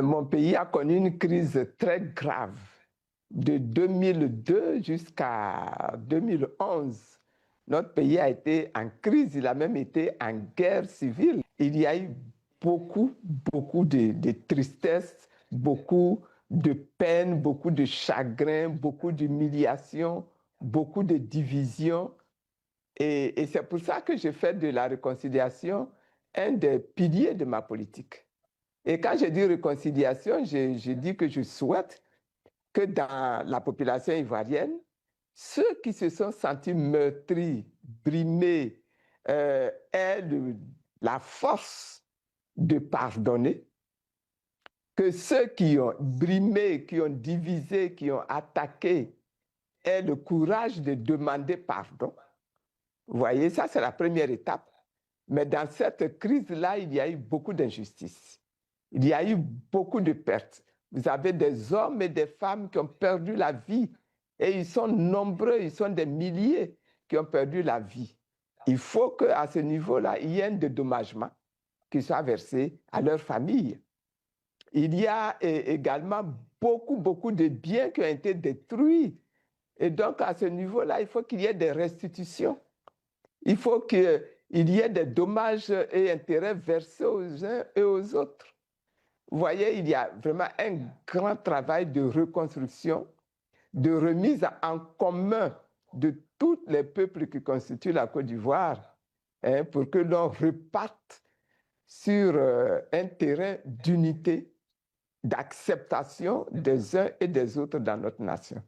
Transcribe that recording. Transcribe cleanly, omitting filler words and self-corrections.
Mon pays a connu une crise très grave de 2002 jusqu'à 2011. Notre pays a été en crise, il a même été en guerre civile. Il y a eu beaucoup de tristesse, beaucoup de peine, beaucoup de chagrin, beaucoup d'humiliation, beaucoup de division. Et c'est pour ça que j'ai fait de la réconciliation un des piliers de ma politique. Et quand je dis réconciliation, je dis que je souhaite que dans la population ivoirienne, ceux qui se sont sentis meurtris, brimés, aient la force de pardonner, que ceux qui ont brimé, qui ont divisé, qui ont attaqué, aient le courage de demander pardon. Vous voyez, ça c'est la première étape. Mais dans cette crise-là, il y a eu beaucoup d'injustices. Il y a eu beaucoup de pertes. Vous avez des hommes et des femmes qui ont perdu la vie. Et ils sont nombreux, ils sont des milliers qui ont perdu la vie. Il faut qu'à ce niveau-là, il y ait un dédommagement qui soit versé à leur famille. Il y a également beaucoup de biens qui ont été détruits. Et donc, à ce niveau-là, il faut qu'il y ait des restitutions. Il faut qu'il y ait des dommages et intérêts versés aux uns et aux autres. Vous voyez, il y a vraiment un grand travail de reconstruction, de remise en commun de tous les peuples qui constituent la Côte d'Ivoire, pour que l'on reparte sur un terrain d'unité, d'acceptation des uns et des autres dans notre nation.